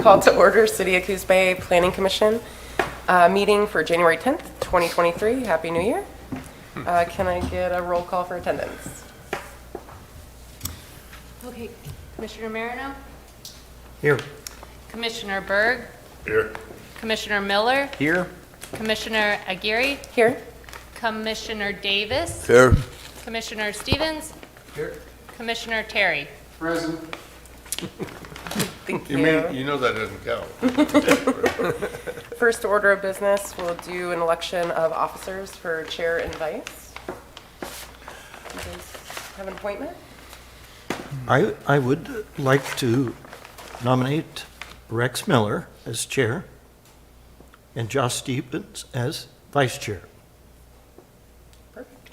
Call to order City of Coos Bay Planning Commission meeting for January 10th, 2023. Happy New Year. Can I get a roll call for attendance? Okay, Commissioner Marino? Here. Commissioner Berg? Here. Commissioner Miller? Here. Commissioner Aguirre? Here. Commissioner Davis? Here. Commissioner Stevens? Here. Commissioner Terry? Present. Thank You you. mean, you know that doesn't count. First order of business, we'll do an election of officers for chair and vice. You guys have an appointment? I would like to nominate Rex Miller as chair and Josh Stevens as vice chair. Perfect.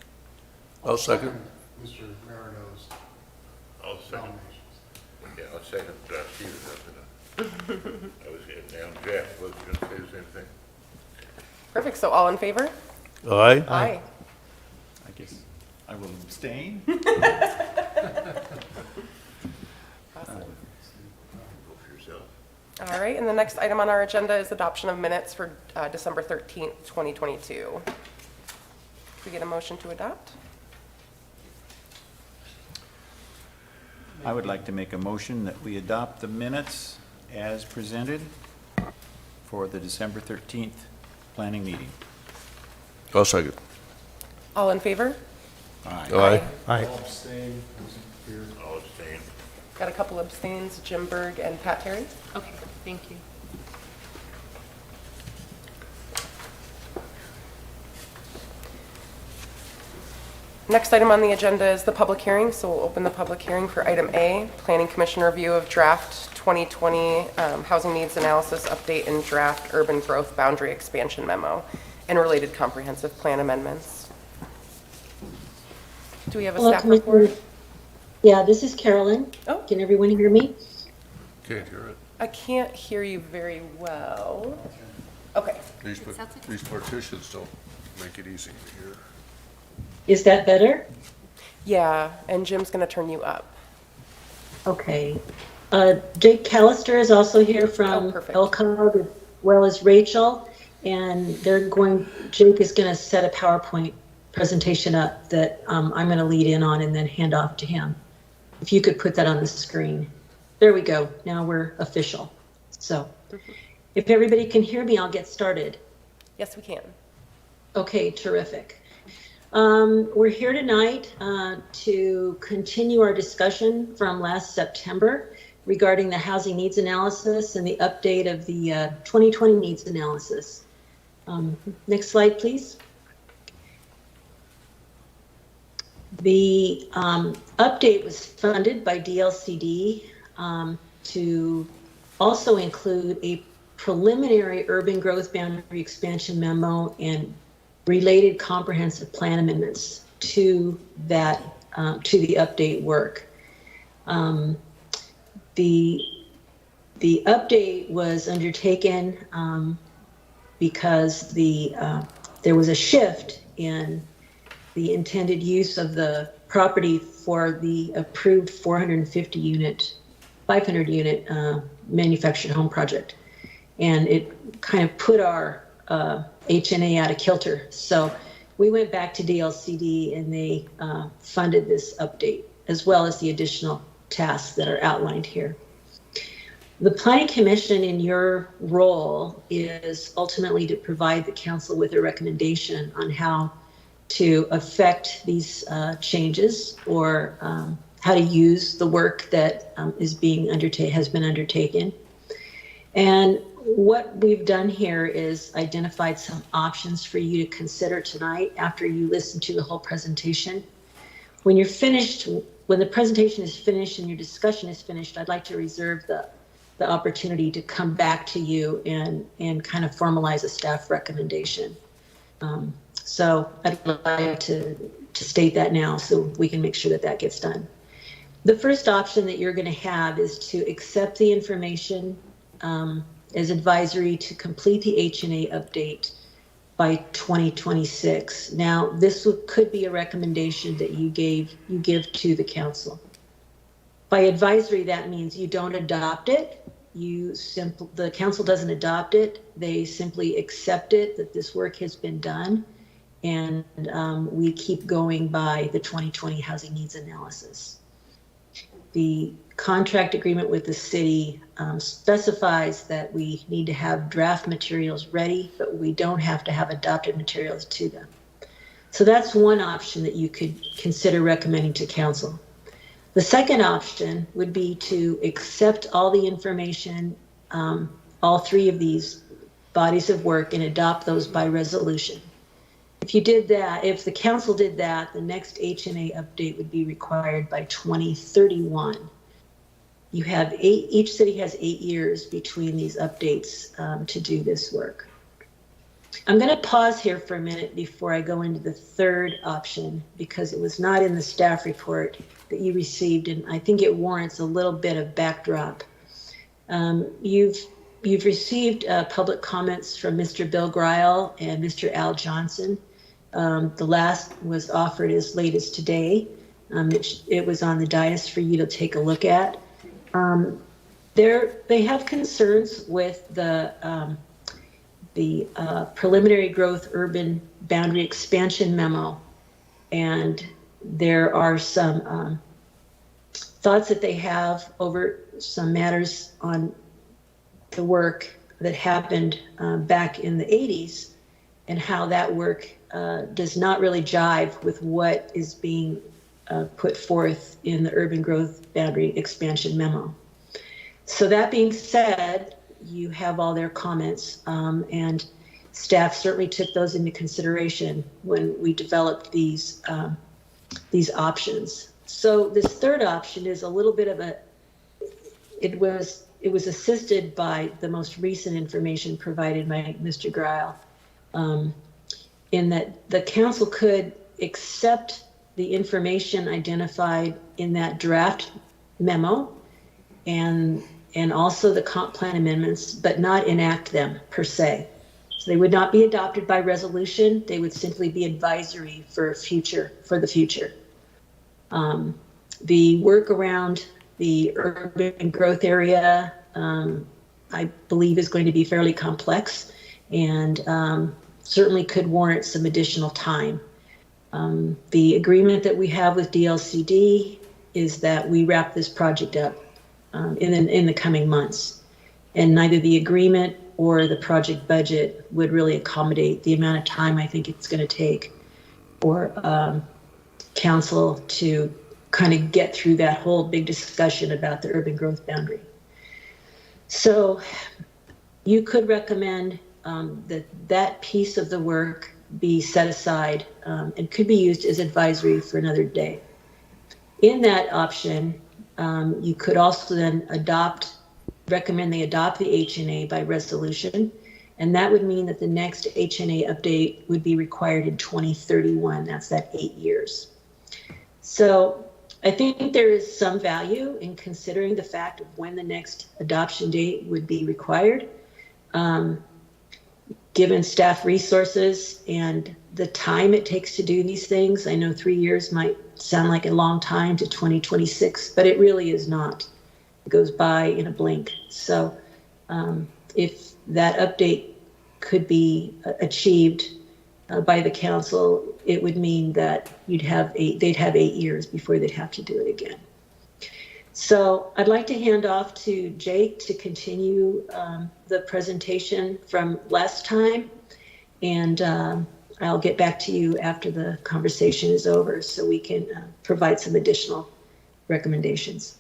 I'll second. Mr. Marino's I'll second. nominations. Yeah, I'll second Stevens after that. I was getting down, Jeff was going to say the same thing. Perfect. So all in favor? Aye. Aye. I guess I will abstain. Awesome. Go for yourself. All right, and the next item on our agenda is adoption of minutes for December 13th, 2022. Can we get a motion to adopt? I would like to make a motion that we adopt the minutes as presented for the December 13th planning meeting. I'll second. All in favor? Aye. Aye. All abstain, wasn't here. I'll abstain. Got a couple abstains, Jim Berg and Pat Terry. Okay, thank you. Next item on the agenda is the public hearing, so we'll open the public hearing for item A, Planning Commission review of draft 2020 Housing Needs Analysis Update and Draft Urban Growth Boundary Expansion Memo and related comprehensive plan amendments. Do we have a Hello, staff report? Commissioner. Yeah, this is Carolyn. Oh. Can everyone hear me? Can't hear it. I can't hear you very well. Okay, These sounds like- these partitions don't make it easy to hear. Is that better? yeah, and Jim's gonna turn you up. Okay. Jake Callister is also here Oh, from perfect. ELCOG, as well as Rachel. And Jake is going to set a PowerPoint presentation up that I'm going to lead in on and then hand off to him. If you could put that on the screen. There we go. Now we're official. So if everybody can hear me, I'll get started. Yes, we can. Okay, terrific. We're here tonight to continue our discussion from last September regarding the housing needs analysis and the update of the 2020 needs analysis. Next slide, please. The update was funded by DLCD to also include a preliminary urban growth boundary expansion memo and related comprehensive plan amendments to that, to the update work. The update was undertaken because there was a shift in the intended use of the property for the approved 500 unit manufactured home project. And it kind of put our HNA out of kilter. So we went back to DLCD and they funded this update as well as the additional tasks that are outlined here. The Planning Commission in your role is ultimately to provide the council with a recommendation on how to affect these changes or how to use the work that has been undertaken. And what we've done here is identified some options for you to consider tonight after you listen to the whole presentation. When you're finished, when the presentation is finished and your discussion is finished, I'd like to reserve the opportunity to come back to you and kind of formalize a staff recommendation. So I'd like to state that now so we can make sure that that gets done. The first option that you're going to have is to accept the information as advisory to complete the HNA update by 2026. Now, this could be a recommendation that you give to the council. By advisory, that means you don't adopt it, the council doesn't adopt it. They simply accept it, that this work has been done. And we keep going by the 2020 housing needs analysis. The contract agreement with the city specifies that we need to have draft materials ready, but we don't have to have adopted materials to them. So that's one option that you could consider recommending to council. The second option would be to accept all the information, all three of these bodies of work, and adopt those by resolution. If you did that, if the council did that, the next HNA update would be required by 2031. You have each city has 8 years between these updates to do this work. I'm going to pause here for a minute before I go into the third option, because it was not in the staff report that you received, and I think it warrants a little bit of backdrop. You've received public comments from Mr. Bill Greil and Mr. Al Johnson. The last was offered as late as today. It was on the dais for you to take a look at. They have concerns with the preliminary growth urban boundary expansion memo, and there are some thoughts that they have over some matters on the work that happened back in the 80s, and how that work does not really jive with what is being put forth in the urban growth boundary expansion memo. So that being said, you have all their comments, and staff certainly took those into consideration when we developed these options. So this third option is a little bit of it was assisted by the most recent information provided by Mr. Greil, in that the council could accept the information identified in that draft memo and also the comp plan amendments, but not enact them per se. So they would not be adopted by resolution. They would simply be advisory for the future. The work around the urban growth area, I believe, is going to be fairly complex, and certainly could warrant some additional time. The agreement that we have with DLCD is that we wrap this project up in the coming months, and neither the agreement or the project budget would really accommodate the amount of time I think it's going to take for council to kind of get through that whole big discussion about the urban growth boundary. So you could recommend that piece of the work be set aside and could be used as advisory for another day. In that option, you could also then recommend they adopt the HNA by resolution, and that would mean that the next HNA update would be required in 2031. That's that 8 years. So I think there is some value in considering the fact of when the next adoption date would be required, given staff resources and the time it takes to do these things. I know 3 years might sound like a long time to 2026, but it really is not. It goes by in a blink. So if that update could be achieved by the council, it would mean that they'd have 8 years before they'd have to do it again. So I'd like to hand off to Jake to continue the presentation from last time, and I'll get back to you after the conversation is over so we can provide some additional recommendations.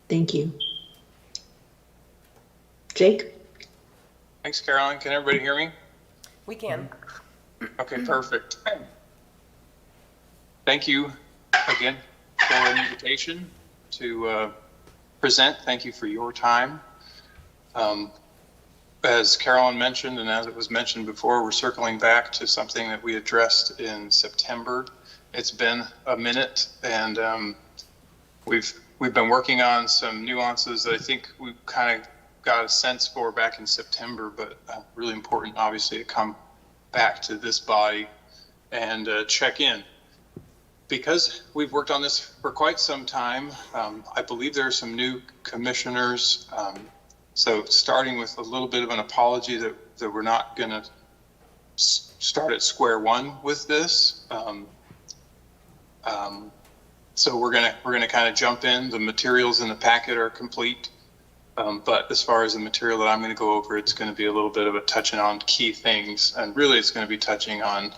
Thank you. Jake? Thanks, Carolyn. Can everybody hear me? We can. Okay, perfect. Thank you again for the invitation to present. Thank you for your time. As Carolyn mentioned, and as it was mentioned before, we're circling back to something that we addressed in September. It's been a minute, and we've been working on some nuances that I think we kind of got a sense for back in September, but really important, obviously, to come back to this body and check in. Because we've worked on this for quite some time, I believe there are some new commissioners So starting with a little bit of an apology that we're not going to start at square one with this. So we're gonna kind of jump in. The materials in the packet are complete. But as far as the material that I'm going to go over, it's going to be a little bit of a touching on key things. And really it's going to be touching on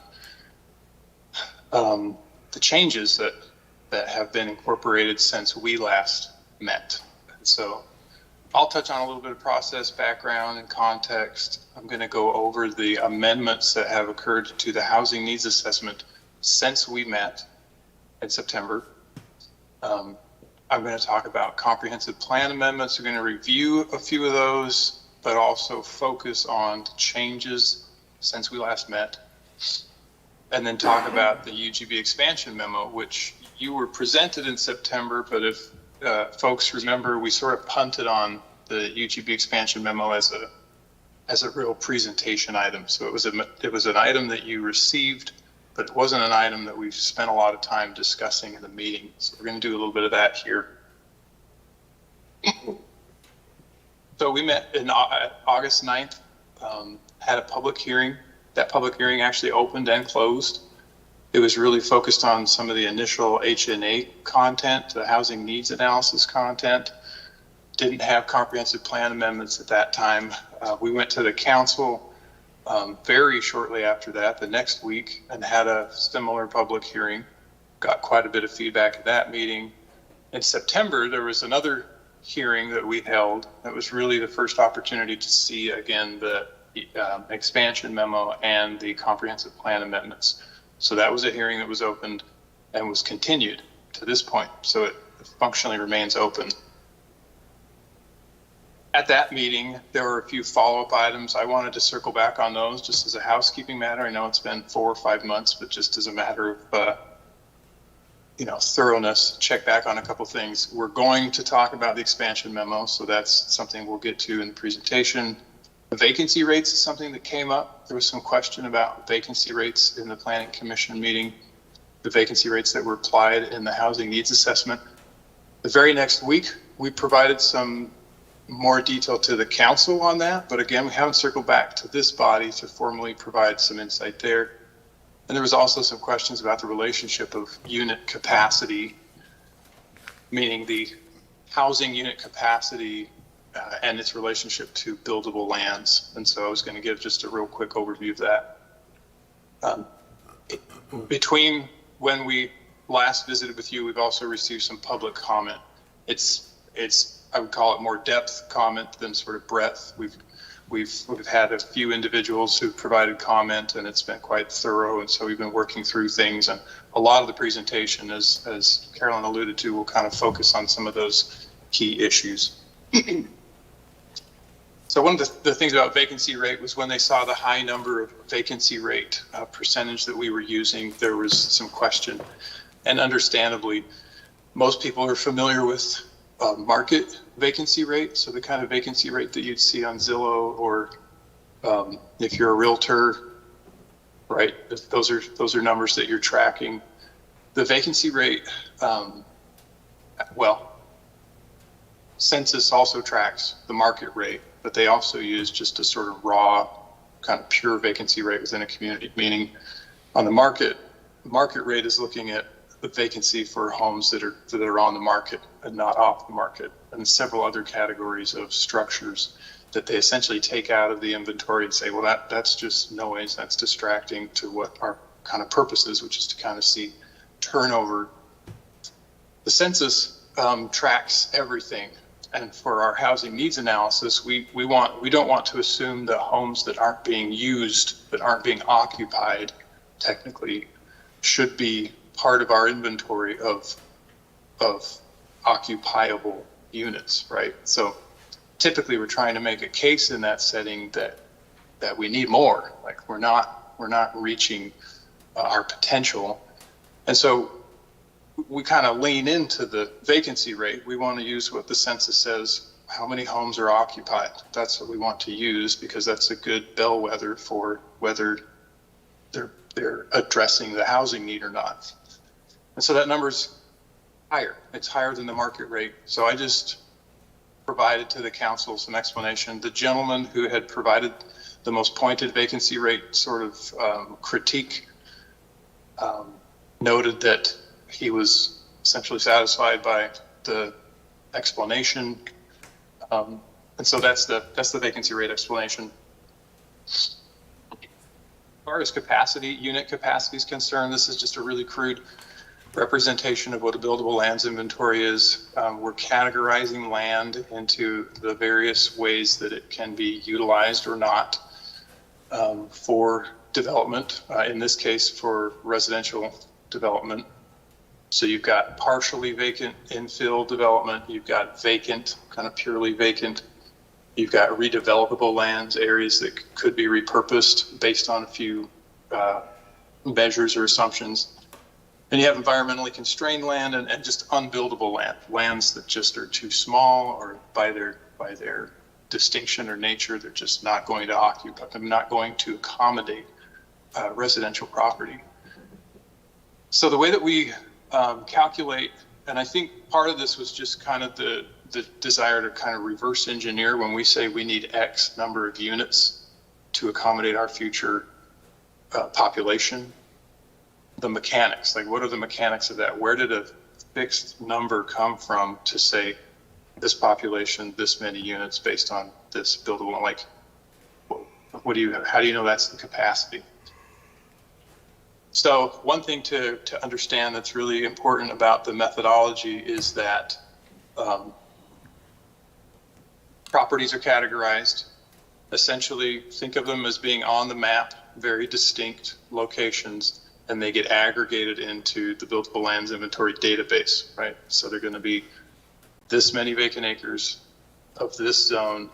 the changes that have been incorporated since we last met. And so I'll touch on a little bit of process background and context. I'm going to go over the amendments that have occurred to the housing needs assessment since we met in September. I'm going to talk about comprehensive plan amendments. We're going to review a few of those, but also focus on changes since we last met. And then talk about the UGB expansion memo, which you were presented in September, but if folks remember, we sort of punted on the UGB expansion memo as a real presentation item. So it was an item that you received, but it wasn't an item that we've spent a lot of time discussing in the meeting. So we're going to do a little bit of that here. So we met in August 9th, had a public hearing. That public hearing actually opened and closed. It was really focused on some of the initial HNA content, the housing needs analysis content. Didn't have comprehensive plan amendments at that time. We went to the council very shortly after that, the next week, and had a similar public hearing. Got quite a bit of feedback at that meeting. In September, there was another hearing that we held. That was really the first opportunity to see, again, the expansion memo and the comprehensive plan amendments. So that was a hearing that was opened and was continued to this point. So it functionally remains open. At that meeting, there were a few follow-up items. I wanted to circle back on those just as a housekeeping matter. I know it's been 4 or 5 months, but just as a matter of thoroughness, check back on a couple things. We're going to talk about the expansion memo, so that's something we'll get to in the presentation. The vacancy rates is something that came up. There was some question about vacancy rates in the Planning Commission meeting, the vacancy rates that were applied in the housing needs assessment. The very next week, we provided some more detail to the council on that, but again, we haven't circled back to this body to formally provide some insight there. And there was also some questions about the relationship of unit capacity, meaning the housing unit capacity and its relationship to buildable lands. And so I was going to give just a real quick overview of that. Between when we last visited with you, we've also received some public comment. It's I would call it more depth comment than sort of breadth. We've had a few individuals who provided comment, and it's been quite thorough. And so we've been working through things, and a lot of the presentation, as Carolyn alluded to, will kind of focus on some of those key issues. So one of the things about vacancy rate was when they saw the high number of vacancy rate percentage that we were using, there was some question. And understandably, most people are familiar with market vacancy rate. So the kind of vacancy rate that you'd see on Zillow, or if you're a realtor, right? Those are numbers that you're tracking. The vacancy rate, census also tracks the market rate, but they also use just a sort of raw kind of pure vacancy rate within a community, meaning on the market rate is looking at the vacancy for homes that are on the market and not off the market, and several other categories of structures that they essentially take out of the inventory and say, well, that's just noise, that's distracting to what our kind of purpose is, which is to kind of see turnover. The census tracks everything. And for our housing needs analysis, we don't want to assume that homes that aren't being used, that aren't being occupied, technically, should be part of our inventory of occupiable units, right? So typically we're trying to make a case in that setting that we need more, like we're not reaching our potential. And so we kind of lean into the vacancy rate. We want to use what the census says, how many homes are occupied. That's what we want to use, because that's a good bellwether for whether they're addressing the housing need or not. And so that number's higher. It's higher than the market rate. So I just provided to the council some explanation. The gentleman who had provided the most pointed vacancy rate sort of critique noted that he was essentially satisfied by the explanation. And so that's the vacancy rate explanation. As far as unit capacity is concerned, this is just a really crude representation of what a buildable lands inventory is. We're categorizing land into the various ways that it can be utilized or not for development, in this case for residential development. So you've got partially vacant infill development, you've got vacant, kind of purely vacant, you've got redevelopable lands, areas that could be repurposed based on a few measures or assumptions. And you have environmentally constrained land and just unbuildable lands that just are too small, or by their distinction or nature, they're just not going to occupy, not going to accommodate residential property. So the way that we calculate, and I think part of this was just kind of the desire to kind of reverse engineer when we say we need X number of units to accommodate our future population. The mechanics, like what are the mechanics of that? Where did a fixed number come from to say this population, this many units based on this buildable? Like, how do you know that's the capacity? So one thing to understand that's really important about the methodology is that properties are categorized. Essentially, think of them as being on the map, very distinct locations, and they get aggregated into the buildable lands inventory database, right? So they're going to be this many vacant acres of this zone,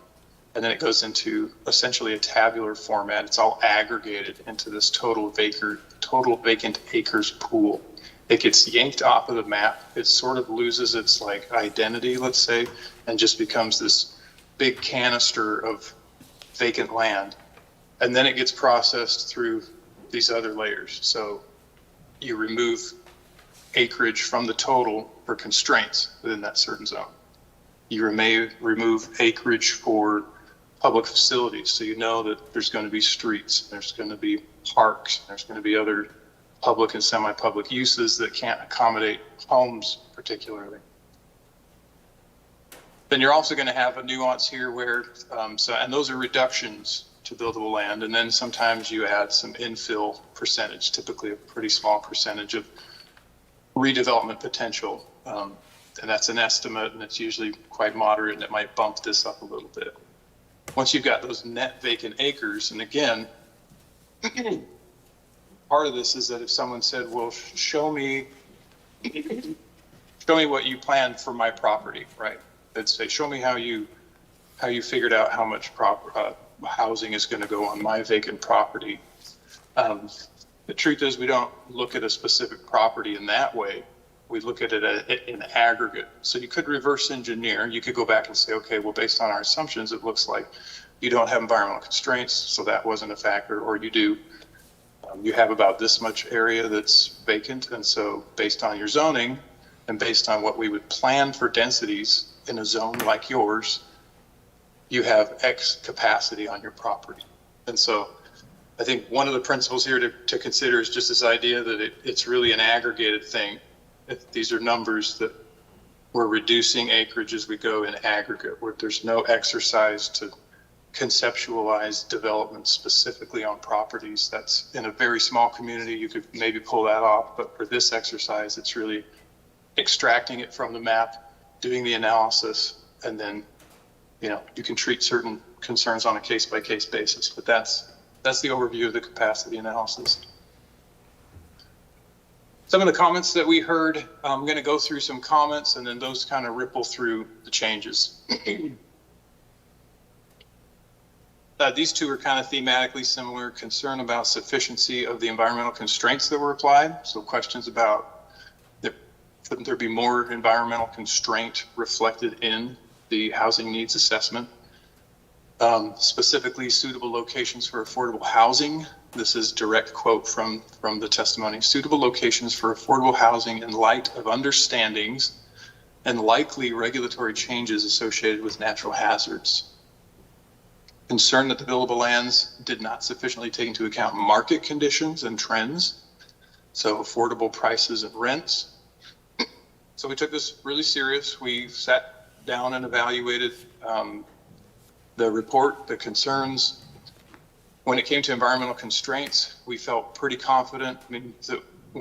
and then it goes into essentially a tabular format. It's all aggregated into this total vacant acres pool. It gets yanked off of the map. It sort of loses its like identity, let's say, and just becomes this big canister of vacant land. And then it gets processed through these other layers. So you remove acreage from the total for constraints within that certain zone. You may remove acreage for public facilities. So you know that there's going to be streets, there's going to be parks, there's going to be other public and semi-public uses that can't accommodate homes particularly. Then you're also going to have a nuance here where, and those are reductions to buildable land. And then sometimes you add some infill percentage, typically a pretty small percentage of redevelopment potential. And that's an estimate, and it's usually quite moderate, and it might bump this up a little bit. Once you've got those net vacant acres, and again, part of this is that if someone said, well, show me what you planned for my property, right? They'd say, show me how you figured out how much housing is going to go on my vacant property. The truth is we don't look at a specific property in that way. We look at it in aggregate. So you could reverse engineer. You could go back and say, okay, well, based on our assumptions, it looks like you don't have environmental constraints, so that wasn't a factor, or you do. You have about this much area that's vacant, and so based on your zoning and based on what we would plan for densities in a zone like yours, you have X capacity on your property. And so I think one of the principles here to consider is just this idea that it's really an aggregated thing. These are numbers that we're reducing acreage as we go in aggregate, where there's no exercise to conceptualize development specifically on properties. That's in a very small community, you could maybe pull that off, but for this exercise, it's really extracting it from the map, doing the analysis, and then, you can treat certain concerns on a case-by-case basis, but that's the overview of the capacity analysis. Some of the comments that we heard, I'm going to go through some comments, and then those kind of ripple through the changes. These two are kind of thematically similar. Concern about sufficiency of the environmental constraints that were applied. So questions about shouldn't there be more environmental constraint reflected in the housing needs assessment? Specifically suitable locations for affordable housing. This is direct quote from the testimony. Suitable locations for affordable housing in light of understandings and likely regulatory changes associated with natural hazards. Concern that the billable lands did not sufficiently take into account market conditions and trends, so affordable prices and rents. So we took this really serious. We sat down and evaluated the report, the concerns. When it came to environmental constraints, we felt pretty confident. I mean,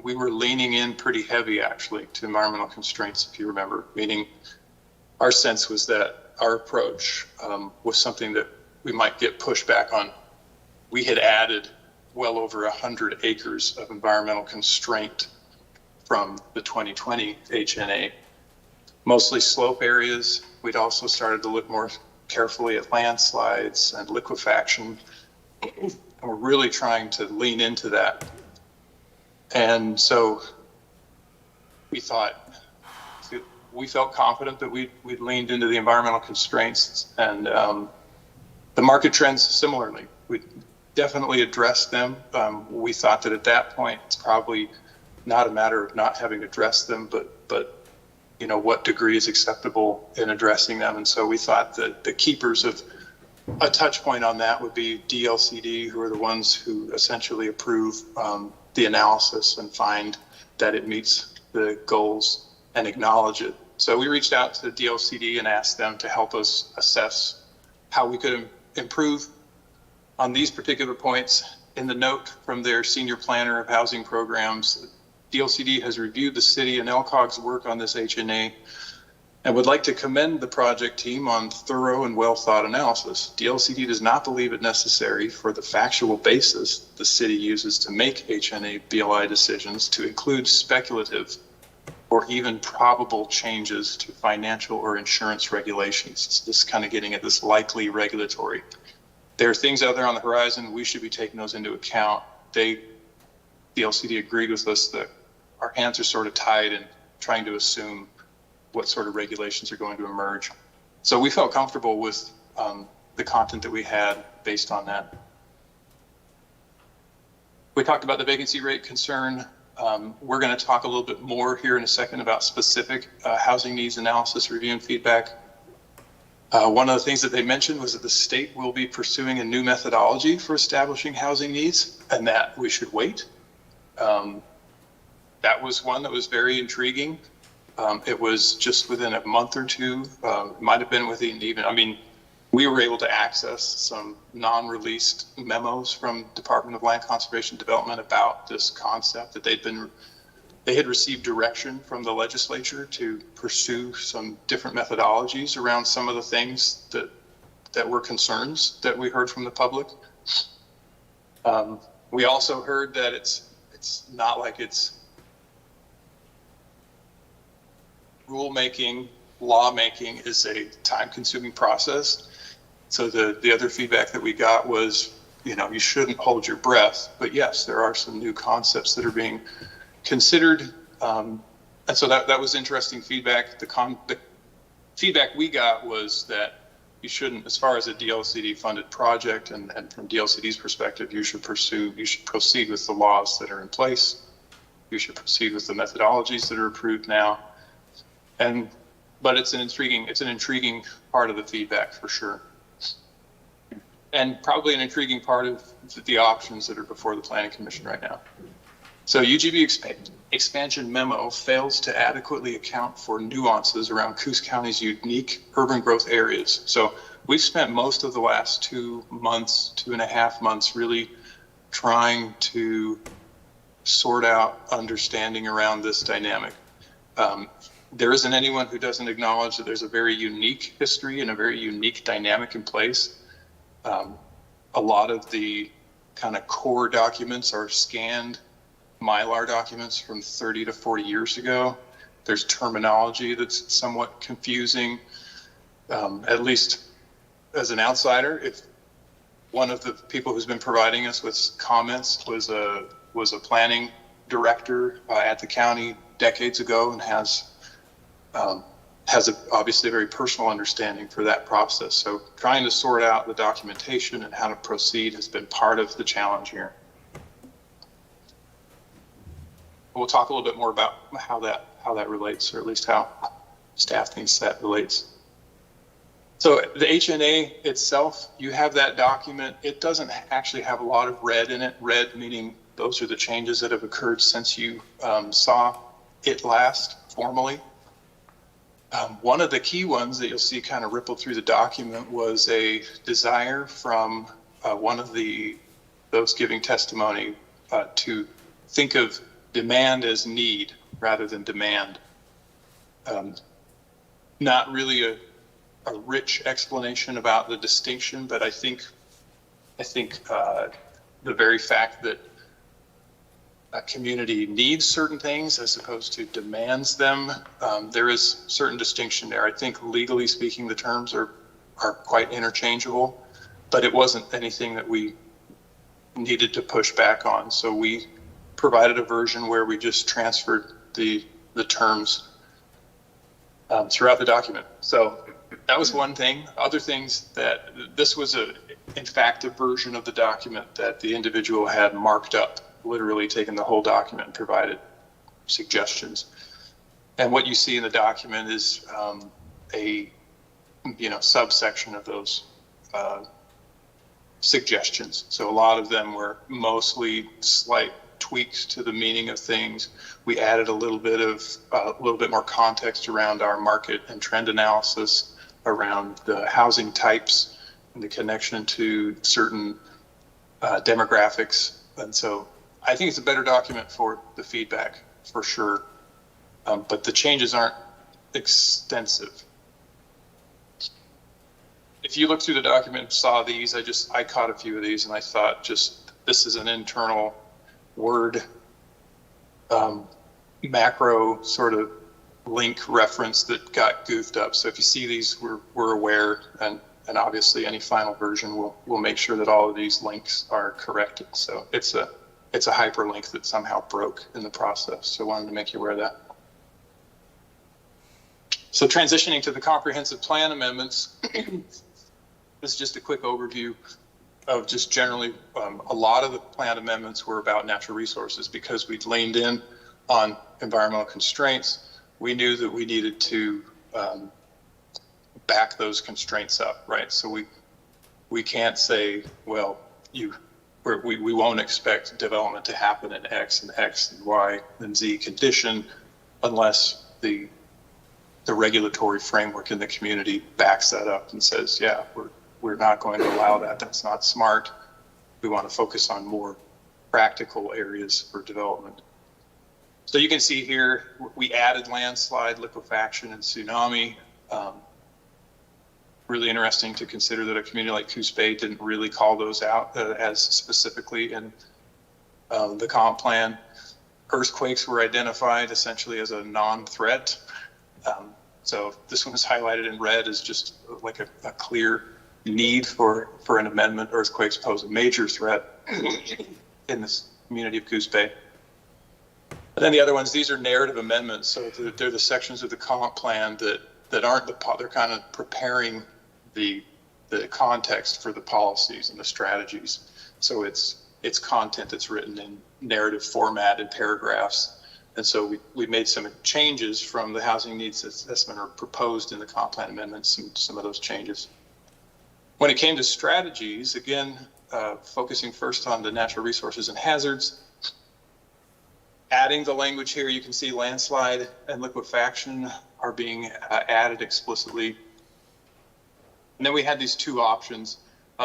we were leaning in pretty heavy, actually, to environmental constraints, if you remember, meaning our sense was that our approach was something that we might get pushback on. We had added well over 100 acres of environmental constraint from the 2020 HNA, mostly slope areas. We'd also started to look more carefully at landslides and liquefaction. And we're really trying to lean into that. And so we felt confident that we'd leaned into the environmental constraints, and the market trends similarly. We definitely addressed them. We thought that at that point, it's probably not a matter of not having addressed them, but you know, what degree is acceptable in addressing them. And so we thought that the keepers of a touch point on that would be DLCD, who are the ones who essentially approve the analysis and find that it meets the goals and acknowledge it. So we reached out to the DLCD and asked them to help us assess how we could improve on these particular points. In the note from their senior planner of housing programs, DLCD has reviewed the city and LCOG's work on this HNA and would like to commend the project team on thorough and well-thought analysis. DLCD does not believe it necessary for the factual basis the city uses to make HNA BLI decisions to include speculative or even probable changes to financial or insurance regulations. It's just kind of getting at this likely regulatory. There are things out there on the horizon. We should be taking those into account. DLCD agreed with us that our hands are sort of tied in trying to assume what sort of regulations are going to emerge. So we felt comfortable with the content that we had based on that. We talked about the vacancy rate concern. We're going to talk a little bit more here in a second about specific housing needs analysis review and feedback. One of the things that they mentioned was that the state will be pursuing a new methodology for establishing housing needs, and that we should wait. That was one that was very intriguing. It was just within a month or two, might have been within even, I mean, we were able to access some non-released memos from Department of Land Conservation Development about this concept, that they had received direction from the legislature to pursue some different methodologies around some of the things that were concerns that we heard from the public. We also heard that it's not like it's rulemaking, lawmaking is a time-consuming process. So the other feedback that we got was, you know, you shouldn't hold your breath. But yes, there are some new concepts that are being considered. And so that was interesting feedback. The feedback we got was that you shouldn't, as far as a DLCD funded project, and from DLCD's perspective, you should proceed with the laws that are in place. You should proceed with the methodologies that are approved now. But it's an intriguing part of the feedback for sure. And probably an intriguing part of the options that are before the Planning Commission right now. So UGB expansion memo fails to adequately account for nuances around Coos County's unique urban growth areas. So we've spent most of the last 2.5 months really trying to sort out understanding around this dynamic. There isn't anyone who doesn't acknowledge that there's a very unique history and a very unique dynamic in place. A lot of the kind of core documents are scanned Mylar documents from 30 to 40 years ago. There's terminology that's somewhat confusing, at least as an outsider. If one of the people who's been providing us with comments was a planning director at the county decades ago and has obviously a very personal understanding for that process. So trying to sort out the documentation and how to proceed has been part of the challenge here. We'll talk a little bit more about how that relates, or at least how staff thinks that relates. So the HNA itself, you have that document. It doesn't actually have a lot of red in it. Red meaning those are the changes that have occurred since you saw it last formally. One of the key ones that you'll see kind of ripple through the document was a desire from one of those giving testimony to think of demand as need rather than demand. Not really a rich explanation about the distinction, but I think the very fact that a community needs certain things as opposed to demands them, there is certain distinction there. I think legally speaking, the terms are quite interchangeable, but it wasn't anything that we needed to push back on. So we provided a version where we just transferred the terms throughout the document. So that was one thing. Other things that this was in fact a version of the document that the individual had marked up, literally taken the whole document and provided suggestions. And what you see in the document is a subsection of those suggestions. So a lot of them were mostly slight tweaks to the meaning of things. We added a little bit more context around our market and trend analysis around the housing types and the connection to certain demographics. And so I think it's a better document for the feedback for sure. But the changes aren't extensive. If you look through the document and saw these, I caught a few of these and I thought this is an internal Word macro sort of link reference that got goofed up. So if you see these, we're aware, and obviously any final version will make sure that all of these links are corrected. So it's a hyperlink that somehow broke in the process. So I wanted to make you aware of that. So transitioning to the comprehensive plan amendments, this is just a quick overview of just generally, a lot of the plan amendments were about natural resources because we'd leaned in on environmental constraints. We knew that we needed to back those constraints up, right? So we can't say, well, we won't expect development to happen in X and X and Y and Z condition unless the regulatory framework in the community backs that up and says, yeah, we're not going to allow that. That's not smart. We want to focus on more practical areas for development. So you can see here, we added landslide, liquefaction, and tsunami. Really interesting to consider that a community like Coos Bay didn't really call those out as specifically in the comp plan. Earthquakes were identified essentially as a non-threat. So this one is highlighted in red as just like a clear need for an amendment. Earthquakes pose a major threat in this community of Coos Bay. And then the other ones, these are narrative amendments. So they're the sections of the comp plan that aren't they're kind of preparing the context for the policies and the strategies. So it's content that's written in narrative format in paragraphs. And so we made some changes from the housing needs assessment or proposed in the comp plan amendments, some of those changes. When it came to strategies, again, focusing first on the natural resources and hazards, adding the language here, you can see landslide and liquefaction are being added explicitly. And then we had these two options.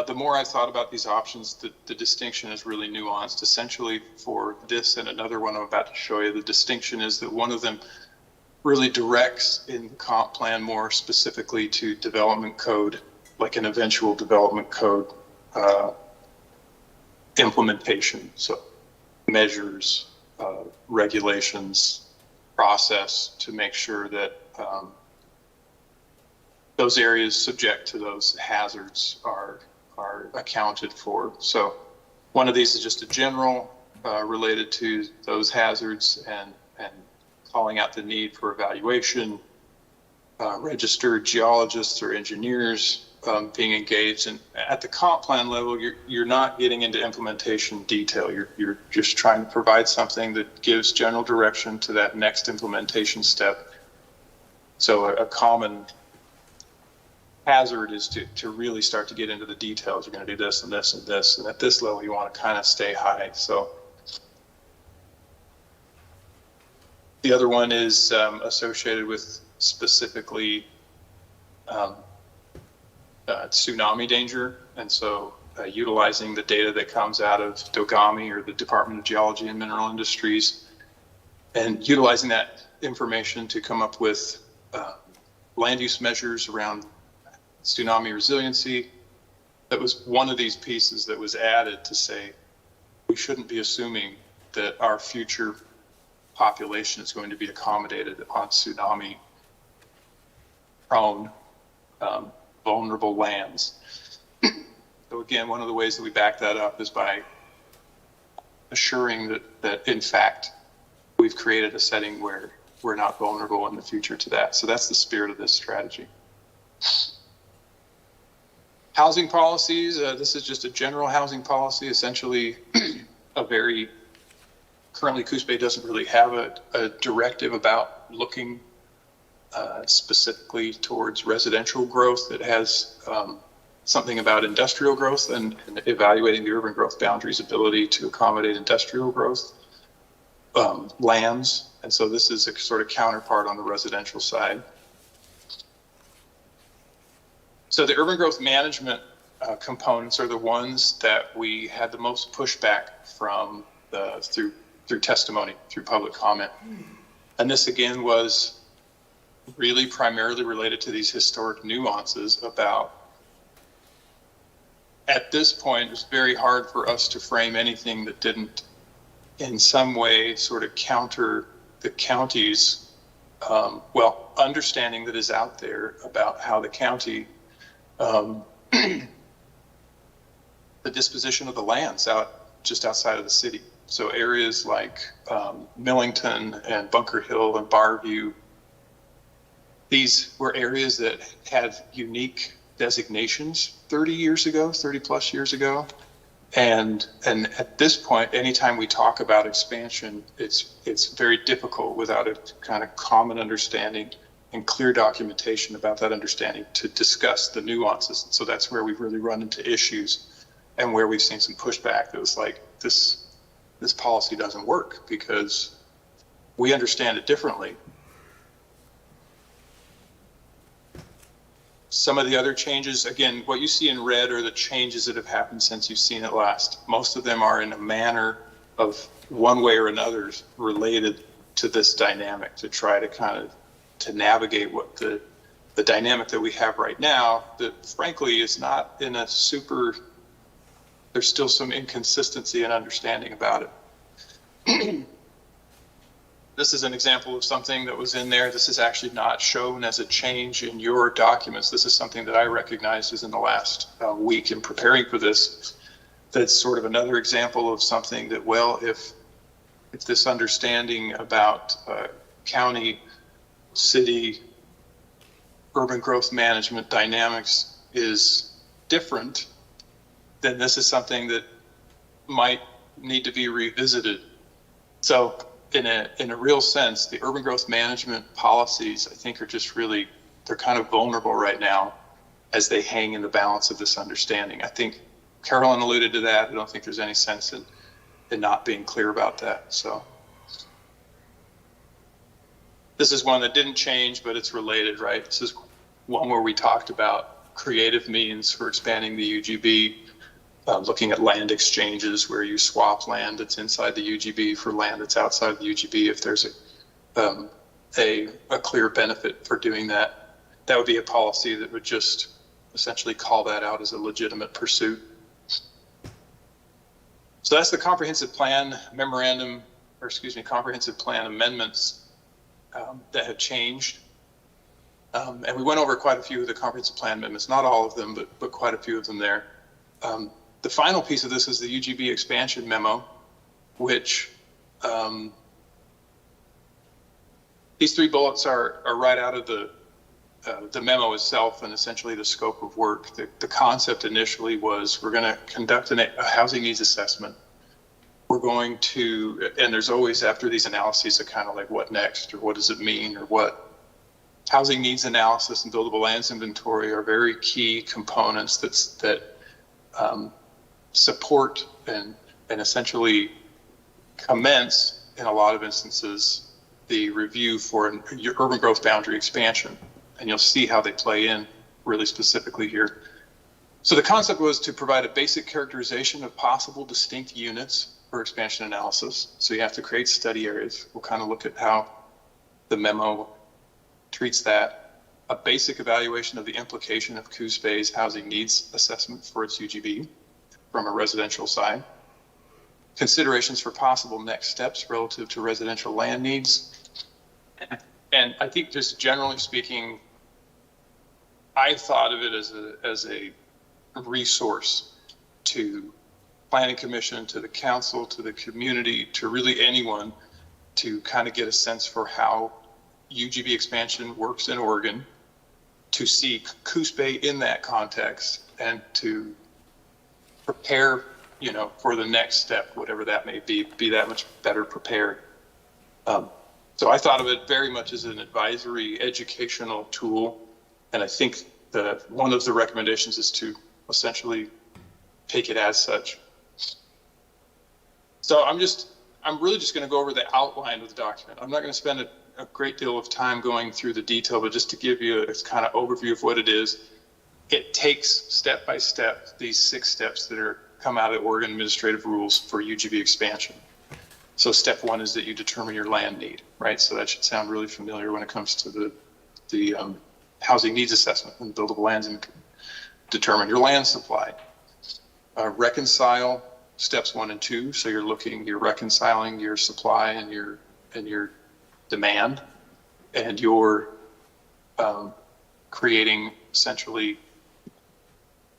The more I thought about these options, the distinction is really nuanced. Essentially for this and another one I'm about to show you, the distinction is that one of them really directs in the comp plan more specifically to development code, like an eventual development code implementation. So measures, regulations, process to make sure that those areas subject to those hazards are accounted for. So one of these is just a general related to those hazards and calling out the need for evaluation, registered geologists or engineers being engaged. And at the comp plan level, you're not getting into implementation detail. You're just trying to provide something that gives general direction to that next implementation step. So a common hazard is to really start to get into the details. You're going to do this and this and this, and at this level you want to kind of stay high. So the other one is associated with specifically tsunami danger, and so utilizing the data that comes out of DOGAMI, or the Department of Geology and Mineral Industries, and utilizing that information to come up with land use measures around tsunami resiliency. That was one of these pieces that was added to say we shouldn't be assuming that our future population is going to be accommodated on tsunami prone vulnerable lands. So again, one of the ways that we back that up is by assuring that in fact we've created a setting where we're not vulnerable in the future to that. So that's the spirit of this strategy. Housing policies, this is just a general housing policy, essentially currently Coos Bay doesn't really have a directive about looking specifically towards residential growth. It has something about industrial growth and evaluating the urban growth boundaries ability to accommodate industrial growth lands. And so this is a sort of counterpart on the residential side. So the urban growth management components are the ones that we had the most pushback from through testimony, through public comment. And this again was really primarily related to these historic nuances about, at this point, it was very hard for us to frame anything that didn't in some way sort of counter the county's, understanding that is out there about how the county, the disposition of the lands just outside of the city. So areas like Millington and Bunker Hill and Barview, these were areas that had unique designations 30 plus years ago. And at this point, anytime we talk about expansion, it's very difficult without a kind of common understanding and clear documentation about that understanding to discuss the nuances. So that's where we've really run into issues and where we've seen some pushback that was like, this policy doesn't work because we understand it differently. Some of the other changes, again, what you see in red are the changes that have happened since you've seen it last. Most of them are in a manner of one way or another related to this dynamic to try to kind of to navigate what the dynamic that we have right now that frankly is not in a super, there's still some inconsistency in understanding about it. This is an example of something that was in there. This is actually not shown as a change in your documents. This is something that I recognized as in the last week in preparing for this. That's sort of another example of something that, well, if this understanding about county, city, urban growth management dynamics is different, then this is something that might need to be revisited. So in a real sense, the urban growth management policies, I think, are just really, they're kind of vulnerable right now as they hang in the balance of this understanding. I think Carolyn alluded to that. I don't think there's any sense in not being clear about that. So this is one that didn't change, but it's related, right? This is one where we talked about creative means for expanding the UGB, looking at land exchanges where you swap land that's inside the UGB for land that's outside the UGB. If there's a clear benefit for doing that, that would be a policy that would just essentially call that out as a legitimate pursuit. So that's the comprehensive plan memorandum, or excuse me, comprehensive plan amendments that have changed. And we went over quite a few of the comprehensive plan amendments, not all of them, but quite a few of them there. The final piece of this is the UGB expansion memo, which these three bullets are right out of the memo itself and essentially the scope of work. The concept initially was we're going to conduct a housing needs assessment. We're going to, and there's always after these analyses a kind of like what next or what does it mean or what. housing needs analysis and buildable lands inventory are very key components that support and essentially commence, in a lot of instances, the review for your urban growth boundary expansion. And you'll see how they play in really specifically here. So the concept was to provide a basic characterization of possible distinct units for expansion analysis. So you have to create study areas. We'll kind of look at how the memo treats that. A basic evaluation of the implication of Coos Bay's housing needs assessment for its UGB from a residential side. Considerations for possible next steps relative to residential land needs. And I think just generally speaking, I thought of it as a resource to planning commission, to the council, to the community, to really anyone to kind of get a sense for how UGB expansion works in Oregon, to see Coos Bay in that context, and to prepare, for the next step, whatever that may be that much better prepared. So I thought of it very much as an advisory educational tool. And I think one of the recommendations is to essentially take it as such. So I'm really just going to go over the outline of the document. I'm not going to spend a great deal of time going through the detail, but just to give you a kind of overview of what it is, it takes step by step these 6 steps that come out of the Oregon administrative rules for UGB expansion. So step 1 is that you determine your land need, right? So that should sound really familiar when it comes to the housing needs assessment and buildable lands, and determine your land supply. Reconcile steps 1 and 2. So you're reconciling your supply and your demand, and you're creating essentially,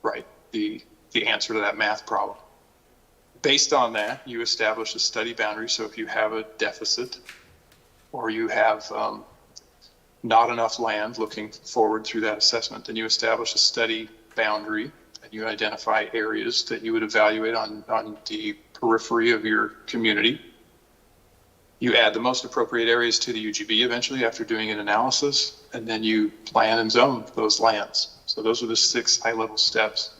right, the answer to that math problem. Based on that, you establish a study boundary. So if you have a deficit or you have not enough land looking forward through that assessment, then you establish a study boundary and you identify areas that you would evaluate on the periphery of your community. You add the most appropriate areas to the UGB eventually after doing an analysis, and then you plan and zone those lands. So those are the 6 high-level steps.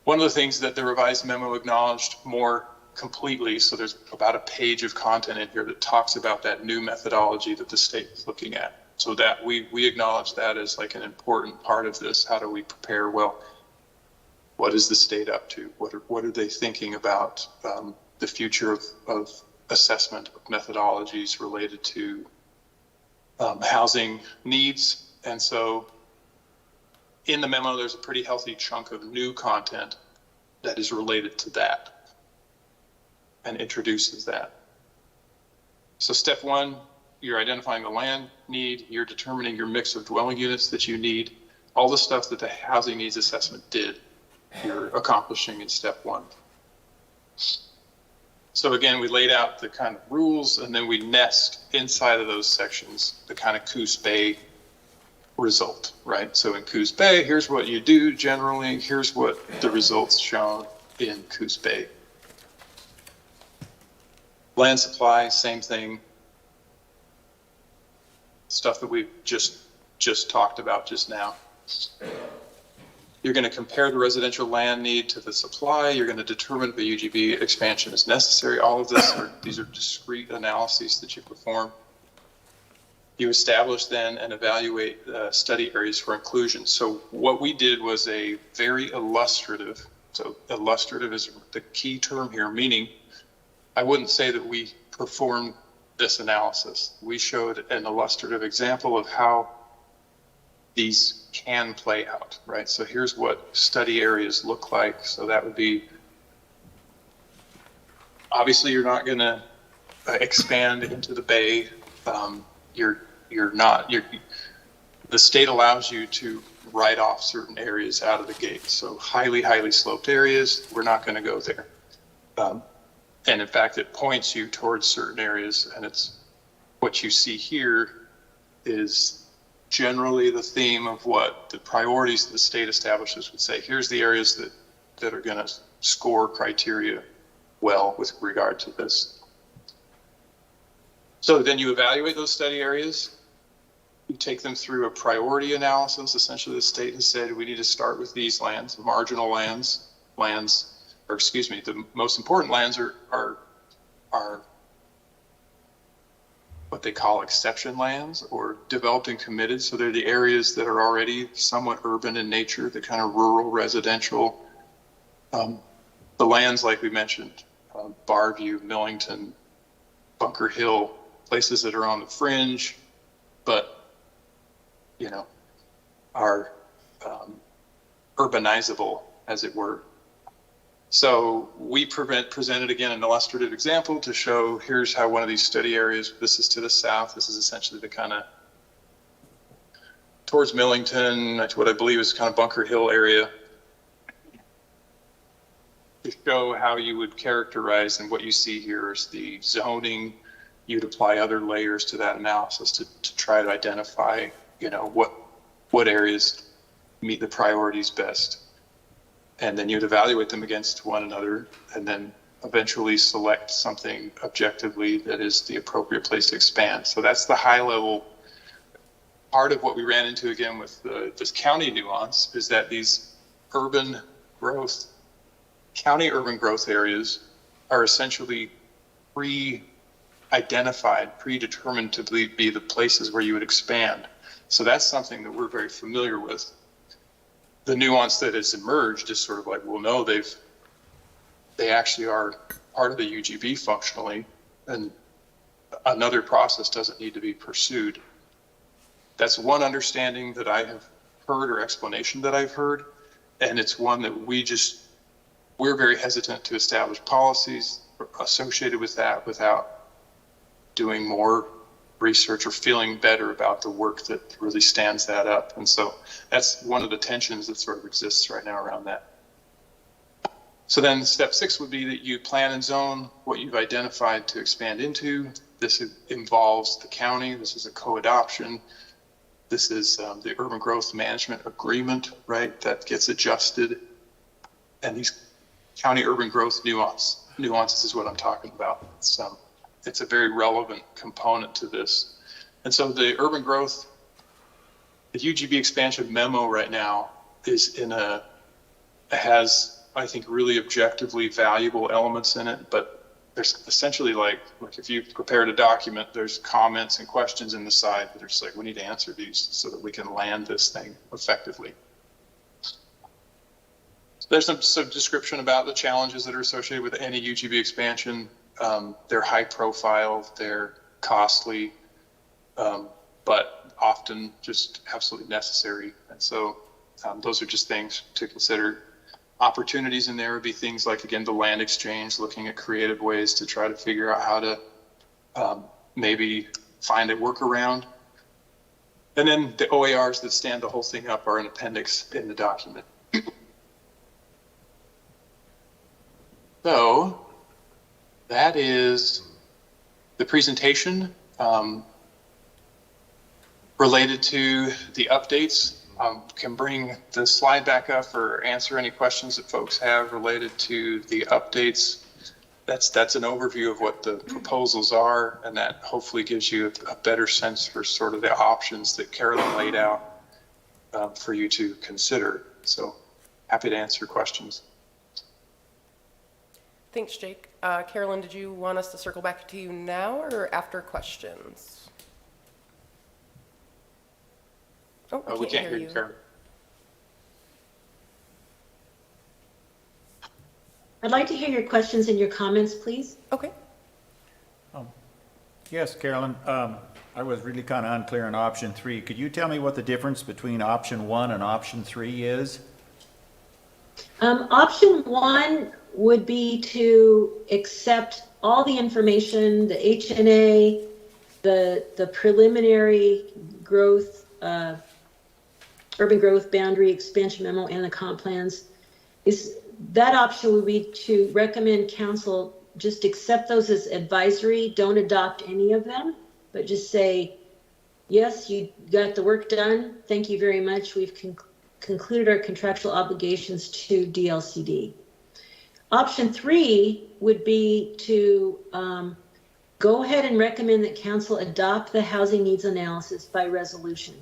One of the things that the revised memo acknowledged more completely, so there's about a page of content in here that talks about that new methodology that the state is looking at. So that we acknowledge that as like an important part of this. How do we prepare? Well, what is the state up to? What are they thinking about the future of assessment of methodologies related to housing needs? And so in the memo, there's a pretty healthy chunk of new content that is related to that and introduces that. So step 1, you're identifying the land need, you're determining your mix of dwelling units that you need, all the stuff that the housing needs assessment did, you're accomplishing in step 1. So again, we laid out the kind of rules, and then we nest inside of those sections the kind of Coos Bay result, right? So in Coos Bay, here's what you do generally, here's what the results shown in Coos Bay. Land supply, same thing. Stuff that we've just talked about just now. You're going to compare the residential land need to the supply. You're going to determine if the UGB expansion is necessary. All of these are discrete analyses that you perform. You establish then and evaluate study areas for inclusion. So what we did was a very illustrative. So illustrative is the key term here, meaning I wouldn't say that we performed this analysis. We showed an illustrative example of how these can play out, right? So here's what study areas look like. So that would be, obviously you're not going to expand into the bay. The state allows you to write off certain areas out of the gate. So highly sloped areas, we're not going to go there. And in fact, it points you towards certain areas, and it's what you see here is generally the theme of what the priorities the state establishes would say. Here's the areas that are going to score criteria well with regard to this. So then you evaluate those study areas. you take them through a priority analysis. Essentially, the state has said we need to start with these lands, marginal lands, or excuse me, the most important lands are what they call exception lands or developed and committed. So they're the areas that are already somewhat urban in nature, the kind of rural residential, the lands like we mentioned, Barview, Millington, Bunker Hill, places that are on the fringe, but are urbanizable, as it were. So we presented again an illustrative example to show here's how one of these study areas, this is to the south, this is essentially the kind of towards Millington, what I believe is kind of Bunker Hill area, to show how you would characterize, and what you see here is the zoning. You'd apply other layers to that analysis to try to identify, what areas meet the priorities best. And then you'd evaluate them against one another and then eventually select something objectively that is the appropriate place to expand. So that's the high level part of what we ran into again with this county nuance, is that these county urban growth areas are essentially pre-identified, predetermined to be the places where you would expand. So that's something that we're very familiar with. The nuance that has emerged is sort of like, well, no, they actually are part of the UGB functionally, and another process doesn't need to be pursued. That's one understanding that I have heard, or explanation that I've heard, and it's one that we're very hesitant to establish policies associated with that without doing more research or feeling better about the work that really stands that up. And so that's one of the tensions that sort of exists right now around that. So then step 6 would be that you plan and zone what you've identified to expand into. This involves the county. This is a co-adoption. This is the urban growth management agreement, right? That gets adjusted. And these county urban growth nuances is what I'm talking about. It's a very relevant component to this. And so the urban growth, the UGB expansion memo right now has, I think, really objectively valuable elements in it, but there's essentially like if you prepared a document, there's comments and questions in the side that are just like, we need to answer these so that we can land this thing effectively. There's some description about the challenges that are associated with any UGB expansion. They're high profile, they're costly, but often just absolutely necessary. And so those are just things to consider. Opportunities in there would be things like, again, the land exchange, looking at creative ways to try to figure out how to maybe find a workaround. And then the OARs that stand the whole thing up are an appendix in the document. So that is the presentation related to the updates. Can bring the slide back up or answer any questions that folks have related to the updates. That's an overview of what the proposals are, and that hopefully gives you a better sense for sort of the options that Carolyn laid out for you to consider. So happy to answer questions. Thanks, Jake. Carolyn, did you want us to circle back to you now or after questions? Oh, I We can't can't hear hear you, you. Carolyn. I'd like to hear your questions and your comments, please. Okay. Yes, Carolyn, I was really kind of unclear on option 3. Could you tell me what the difference between option 1 and option 3 is? Option 1 would be to accept all the information, the HNA, the preliminary growth, urban growth boundary expansion memo, and the comp plans. That option would be to recommend council just accept those as advisory, don't adopt any of them, but just say, yes, you got the work done. Thank you very much. We've concluded our contractual obligations to DLCD. Option 3 would be to go ahead and recommend that council adopt the housing needs analysis by resolution.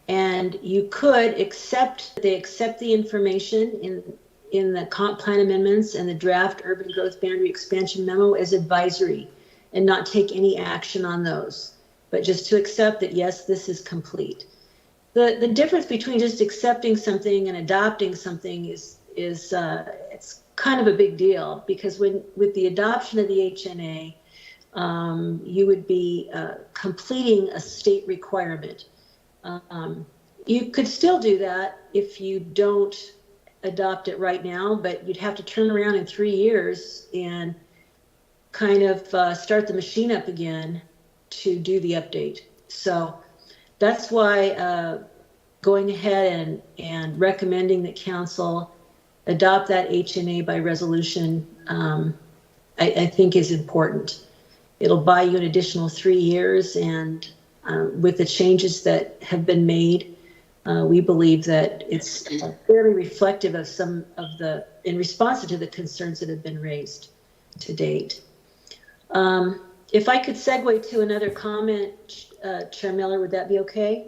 And you could they accept the information in the comp plan amendments and the draft urban growth boundary expansion memo as advisory and not take any action on those, but just to accept that, yes, this is complete. The difference between just accepting something and adopting something is it's kind of a big deal, because with the adoption of the HNA, you would be completing a state requirement. You could still do that if you don't adopt it right now, but you'd have to turn around in 3 years and kind of start the machine up again to do the update. So that's why going ahead and recommending that council adopt that HNA by resolution, I think is important. It'll buy you an additional 3 years, and with the changes that have been made, we believe that it's fairly reflective of some of in response to the concerns that have been raised to date. If I could segue to another comment, Chair Miller, would that be okay?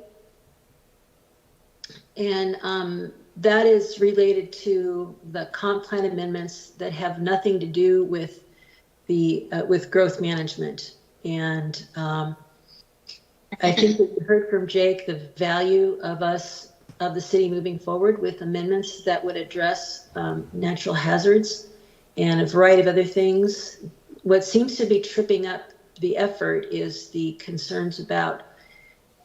And that is related to the comp plan amendments that have nothing to do with with growth management. And I think that you heard from Jake the value of the city moving forward with amendments that would address natural hazards and a variety of other things. What seems to be tripping up the effort is the concerns about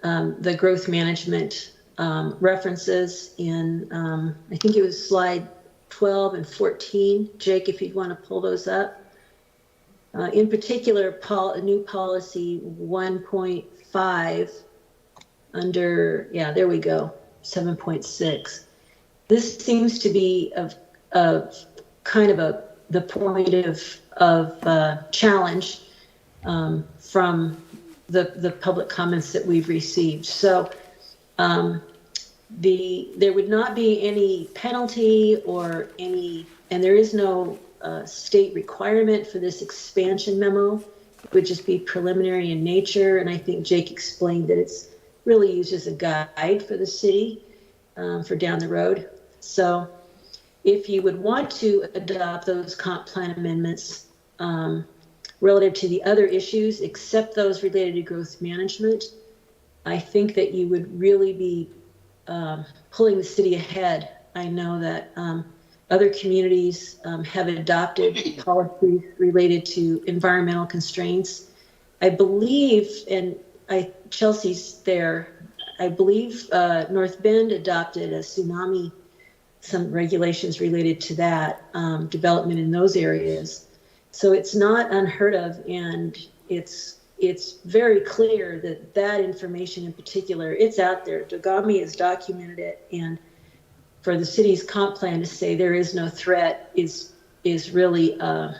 the growth management references in, I think it was slide 12 and 14. Jake, if you'd want to pull those up. In particular, new policy 1.5 under, yeah, there we go, 7.6. This seems to be of kind of the point of challenge from the public comments that we've received. So there would not be any penalty or any, and there is no state requirement for this expansion memo. It would just be preliminary in nature, and I think Jake explained that it's really used as a guide for the city for down the road. So if you would want to adopt those comp plan amendments relative to the other issues, except those related to growth management, I think that you would really be pulling the city ahead. I know that other communities have adopted policies related to environmental constraints. I believe, and Chelsea's there, I believe North Bend adopted a tsunami, some regulations related to that, development in those areas. So it's not unheard of, and it's very clear that information in particular, it's out there. Dogami has documented it, and for the city's comp plan to say there is no threat is really, I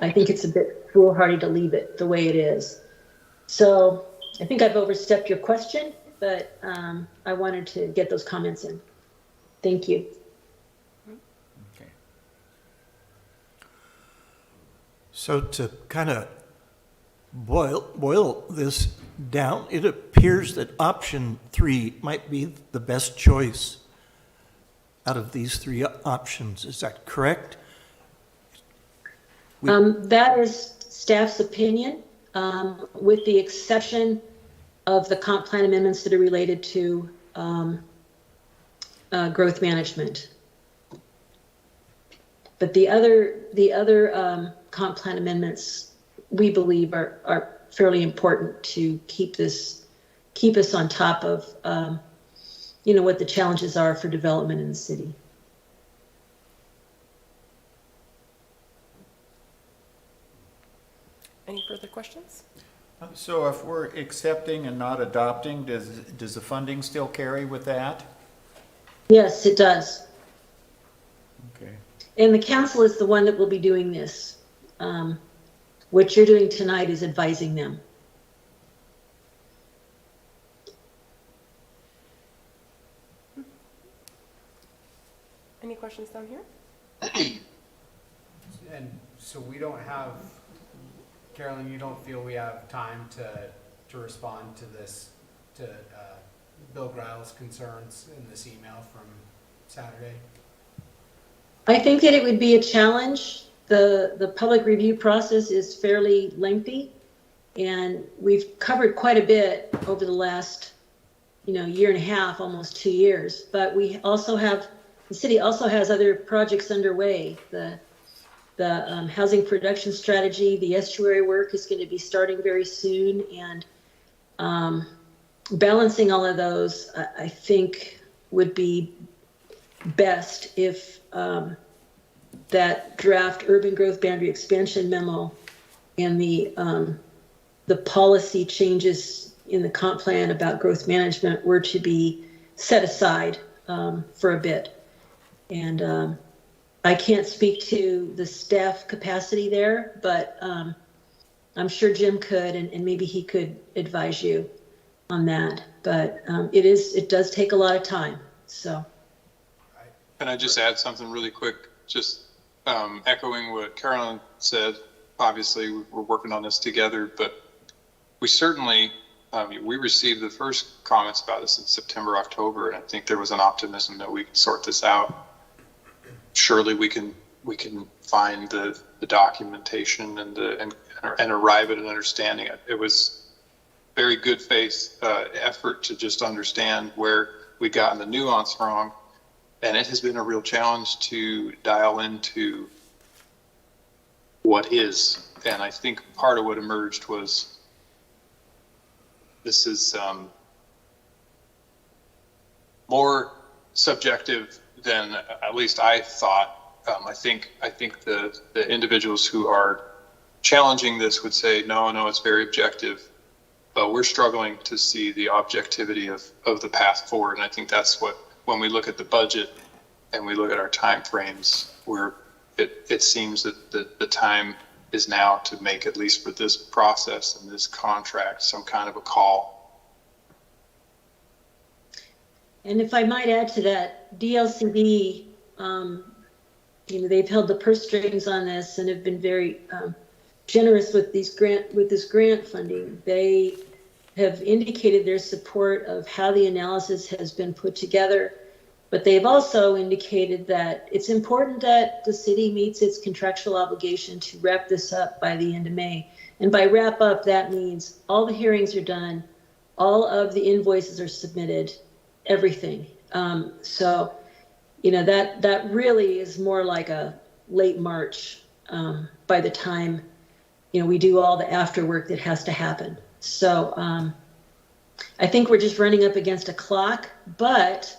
think it's a bit foolhardy to leave it the way it is. So I think I've overstepped your question, but I wanted to get those comments in. Thank you. Okay. So to kind of boil this down, it appears that option 3 might be the best choice out of these 3 options. Is that correct? That is staff's opinion, with the exception of the comp plan amendments that are related to growth management. But the other comp plan amendments, we believe, are fairly important to keep us on top of what the challenges are for development in the city. Any further questions? So if we're accepting and not adopting, does the funding still carry with that? Yes, it does. Okay. And the council is the one that will be doing this. What you're doing tonight is advising them. Any questions down here? And so we don't have Carolyn, you don't feel we have time to respond to this, to Bill Griles' concerns in this email from Saturday? I think that it would be a challenge. The public review process is fairly lengthy, and we've covered quite a bit over the last, year and a half, almost 2 years. But we also have, the city also has other projects underway. The housing production strategy, the estuary work is going to be starting very soon, and balancing all of those, I think, would be best if that draft urban growth boundary expansion memo and the policy changes in the comp plan about growth management were to be set aside for a bit. And I can't speak to the staff capacity there, but I'm sure Jim could, and maybe he could advise you on that. But it does take a lot of time, so. Can I just add something really quick? Just echoing what Carolyn said. Obviously, we're working on this together, but we certainly, we received the first comments about this in September, October, and I think there was an optimism that we can sort this out. Surely we can find the documentation and arrive at an understanding. It was very good faith effort to just understand where we gotten the nuance wrong. And it has been a real challenge to dial into what is. And I think part of what emerged was this is more subjective than at least I thought. I think the individuals who are challenging this would say, no, it's very objective. But we're struggling to see the objectivity of the path forward. And I think that's what, when we look at the budget and we look at our timeframes, it seems that the time is now to make, at least for this process and this contract, some kind of a call. And if I might add to that, DLCD, they've held the purse strings on this and have been very generous with this grant funding. They have indicated their support of how the analysis has been put together, but they've also indicated that it's important that the city meets its contractual obligation to wrap this up by the end of May. And by wrap up, that means all the hearings are done, all of the invoices are submitted, everything. So, that really is more like a late March by the time, we do all the after work that has to happen. So I think we're just running up against a clock, but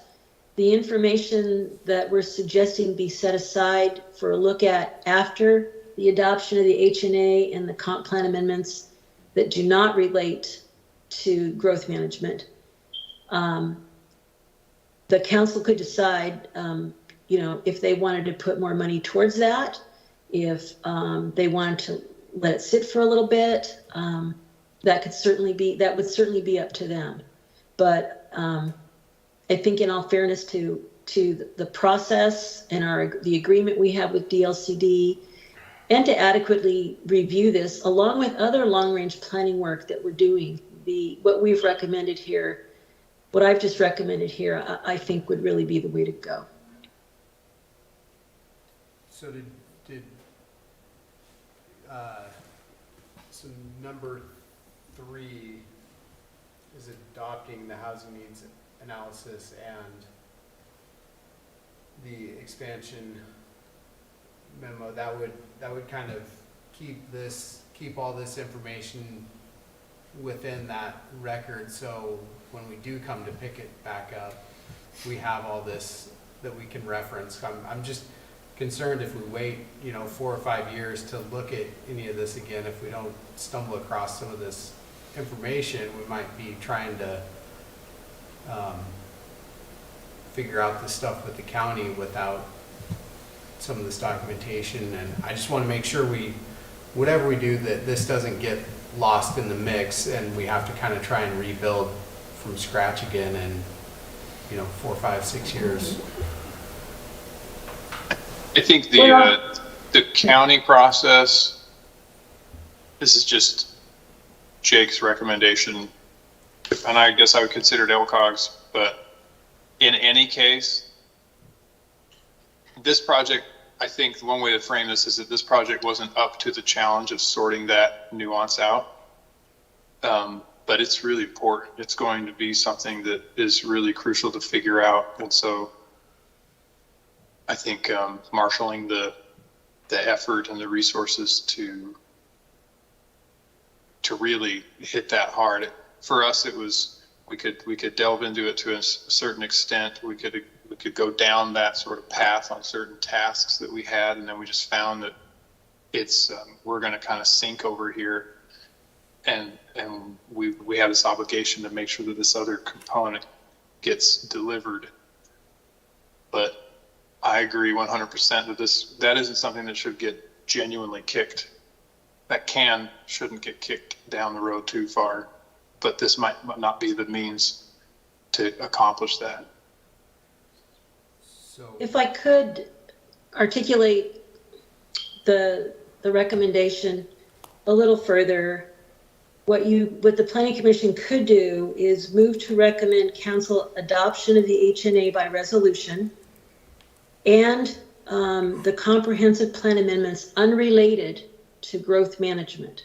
the information that we're suggesting be set aside for a look at after the adoption of the HNA and the comp plan amendments that do not relate to growth management. The council could decide, if they wanted to put more money towards that, if they wanted to let it sit for a little bit, that would certainly be up to them. But I think, in all fairness to the process and the agreement we have with DLCD, and to adequately review this along with other long-range planning work that we're doing, what we've recommended here, what I've just recommended here, I think would really be the way to go. So so number 3 is adopting the housing needs analysis and the expansion memo. That would kind of keep all this information within that record, so when we do come to pick it back up, we have all this that we can reference. I'm just concerned if we wait 4 or 5 years to look at any of this again, if we don't stumble across some of this information, we might be trying to figure out the stuff with the county without some of this documentation. And I just want to make sure whatever we do, that this doesn't get lost in the mix and we have to kind of try and rebuild from scratch again in 4, 5, 6 years. I think the county process This is just Jake's recommendation, and I guess I would consider it LCOG's, but in any case, this project, I think the one way to frame this is that this project wasn't up to the challenge of sorting that nuance out. But it's really important. It's going to be something that is really crucial to figure out. And so I think marshaling the effort and the resources to really hit that hard. For us, it was, we could delve into it to a certain extent. We could go down that sort of path on certain tasks that we had, and then we just found that it's we're going to kind of sink over here, and we have this obligation to make sure that this other component gets delivered. But I agree 100% that that isn't something that should get genuinely kicked. That shouldn't get kicked down the road too far, but this might not be the means to accomplish that. So, If I could articulate the recommendation a little further, what the Planning Commission could do is move to recommend council adoption of the HNA by resolution and the comprehensive plan amendments unrelated to growth management.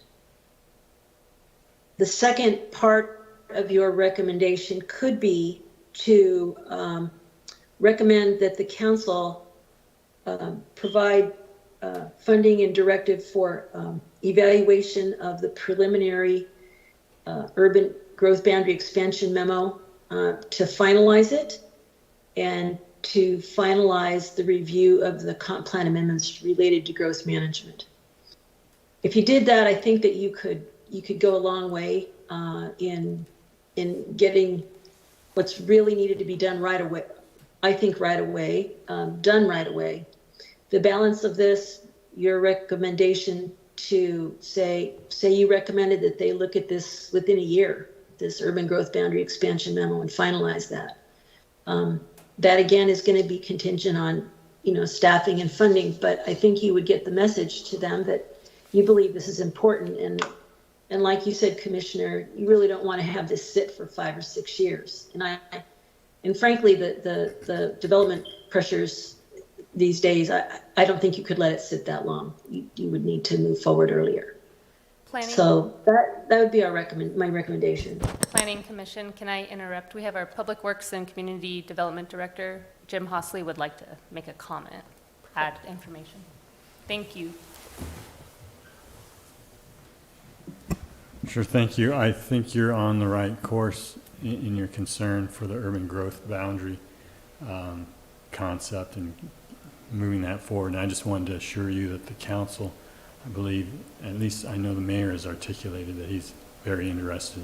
The second part of your recommendation could be to recommend that the council provide funding and directive for evaluation of the preliminary urban growth boundary expansion memo to finalize it and to finalize the review of the comp plan amendments related to growth management. If you did that, I think that you could go a long way in getting what's really needed to be done right away. I think right away, done right away. The balance of this, your recommendation to say you recommended that they look at this within a year, this urban growth boundary expansion memo, and finalize that. That again is going to be contingent on, staffing and funding, but I think you would get the message to them that you believe this is important. And like you said, Commissioner, you really don't want to have this sit for 5 or 6 years. And frankly, the development pressures these days, I don't think you could let it sit that long. You would need to move forward earlier. Planning, So that would be my recommendation. Planning Commission, can I interrupt? We have our Public Works and Community Development Director, Jim Hossley, would like to make a comment, add information. Thank you. Sure, thank you. I think you're on the right course in your concern for the urban growth boundary concept and moving that forward. And I just wanted to assure you that the council, I believe, at least I know the mayor has articulated that he's very interested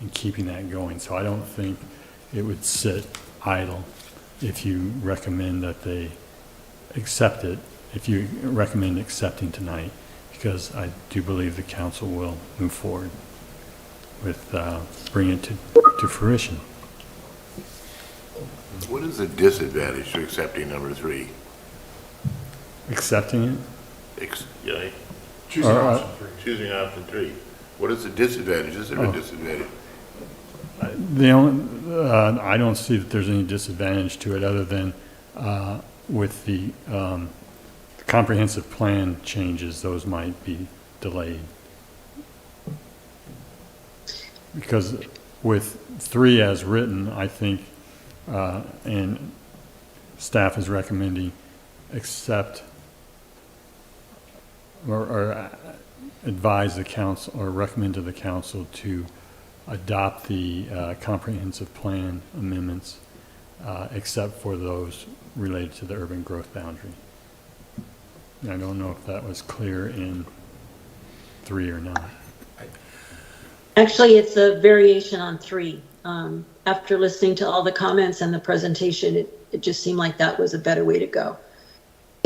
in keeping that going. So I don't think it would sit idle if you recommend that they accept it, if you recommend accepting tonight, because I do believe the council will move forward with bringing it to fruition. What is the disadvantage to accepting number 3? Accepting it? Choosing option 3. What is the disadvantage? Is there a disadvantage? I don't see that there's any disadvantage to it other than with the comprehensive plan changes, those might be delayed. Because with 3 as written, I think, and staff is recommending accept or advise the council or recommend to the council to adopt the comprehensive plan amendments except for those related to the urban growth boundary. I don't know if that was clear in 3 or not. Actually, it's a variation on 3. After listening to all the comments and the presentation, it just seemed like that was a better way to go.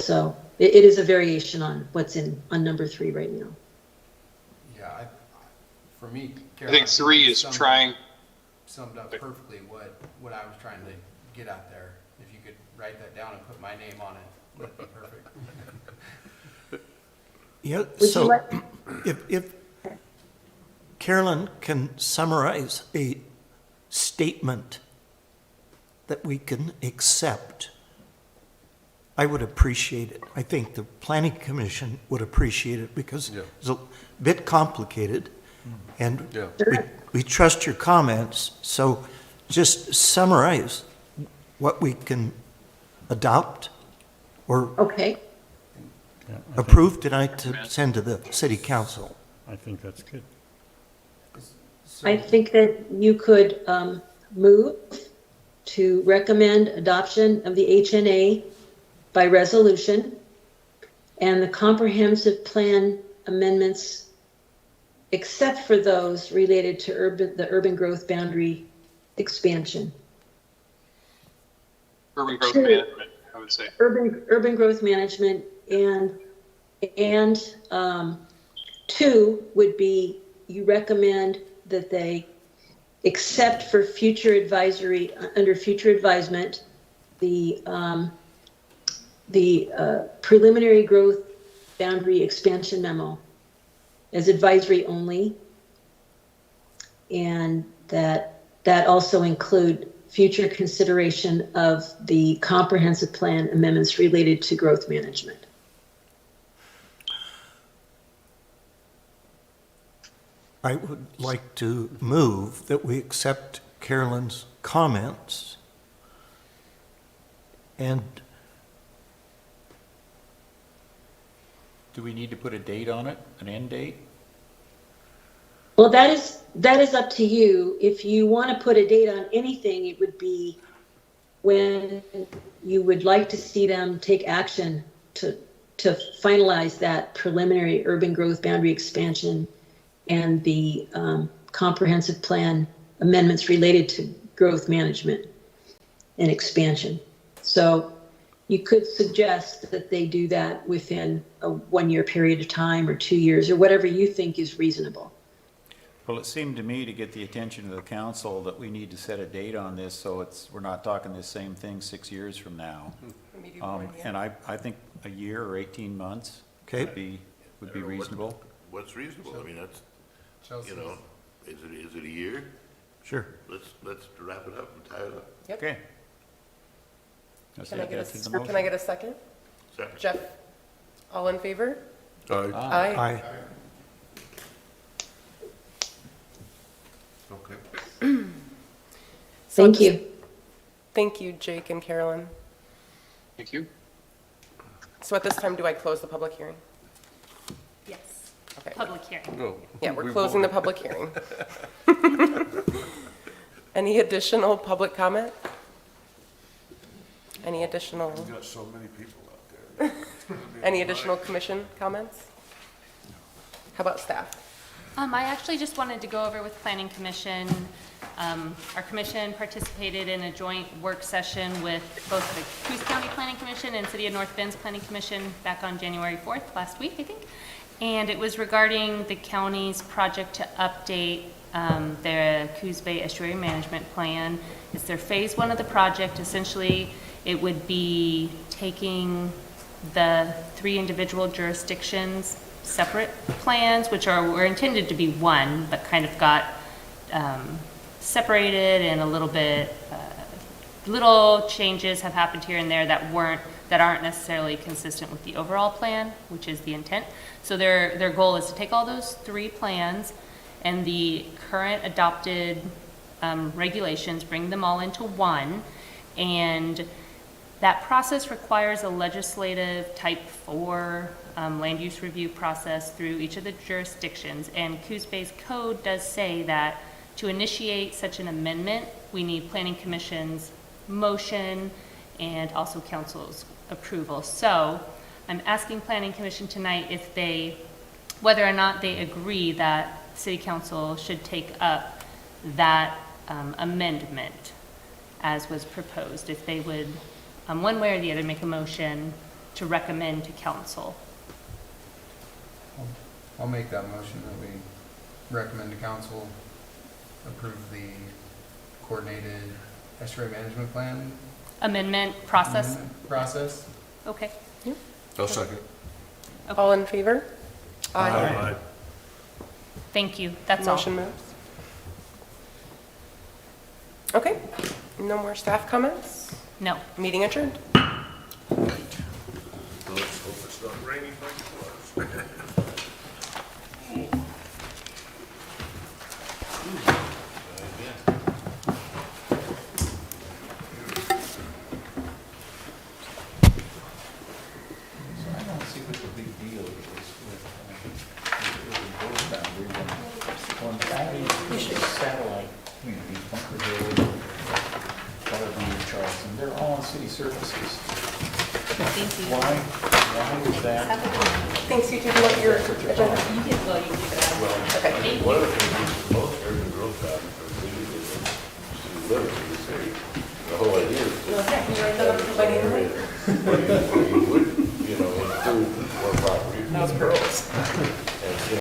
So it is a variation on what's on number 3 right now. yeah, for me, I Caroline, think 3 is summed up perfectly what I was trying to get at there. If you could write that down and put my name on it, that'd be perfect. Yeah, you so like- Carolyn can summarize a statement that we can accept, I would appreciate it. I think the Planning Commission would appreciate it because it's a bit complicated, and we trust your comments. So just summarize what we can adopt or Okay, Yeah, approve tonight to send to the city council. I think that's good. I think that you could move to recommend adoption of the HNA by resolution and the comprehensive plan amendments, except for those related to the urban growth boundary expansion. Urban growth Sure. management, I would say. Urban growth management and 2 would be, you recommend that they accept for future advisory, under future advisement, the preliminary growth boundary expansion memo as advisory only. And that also include future consideration of the comprehensive plan amendments related to growth management. I would like to move that we accept Carolyn's comments and Do we need to put a date on it, an end date? Well, that is up to you. If you want to put a date on anything, it would be when you would like to see them take action to finalize that preliminary urban growth boundary expansion and the comprehensive plan amendments related to growth management and expansion. So you could suggest that they do that within a 1-year period of time or 2 years or whatever you think is reasonable. Well, it seemed to me to get the attention of the council that we need to set a date on this, so we're not talking the same thing 6 years from now. And I think a year or 18 months Okay. would be reasonable. What's reasonable? I mean, that's, Chelsea. you know, is it a year? sure. Let's wrap it up and tie it up. Okay. Let's Can I add get that to the can I motion. get a second? Second. Jeff, all in favor? Aye. Aye. Okay. So Thank just- you. Thank you, Jake and Carolyn. Thank you. So at this time, do I close the public hearing? Yes. Okay. Public hearing. No. Yeah, we're closing the public hearing. Any additional public comment? Any additional, We've got so many people out there. any additional commission comments? How about staff? I actually just wanted to go over with Planning Commission. Our commission participated in a joint work session with both the Coos County Planning Commission and City of North Bend's Planning Commission back on January 4th, last week, I think. And it was regarding the county's project to update their Coos Bay Estuary Management Plan. It's their phase 1 of the project. Essentially, it would be taking the 3 individual jurisdictions' separate plans, which were intended to be one, but kind of got separated, and a little bit, little changes have happened here and there that aren't necessarily consistent with the overall plan, which is the intent. So their goal is to take all those 3 plans and the current adopted regulations, bring them all into one, and that process requires a legislative type 4 land use review process through each of the jurisdictions. And Coos Bay's code does say that to initiate such an amendment, we need Planning Commission's motion and also council's approval. So I'm asking Planning Commission tonight whether or not they agree that City Council should take up that amendment as was proposed, if they would, one way or the other, make a motion to recommend to council. I'll make that motion that we recommend to council approve the coordinated estuary management plan. Amendment process? amendment Process. Okay. I'll second. All in favor? Aye. Thank you, that's all. Motion moves. Okay, no more staff comments? No. Meeting adjourned. Let's hope it's not raining like it was. So I don't see what the big deal is with urban growth boundary when satellite communities, Bunker Hill, Waterview, Charleston, they're all on city services. Thank you. Why is that? Thanks, you took a look at your agenda. You can, well, you can keep it out. Okay. Thank you. One of the things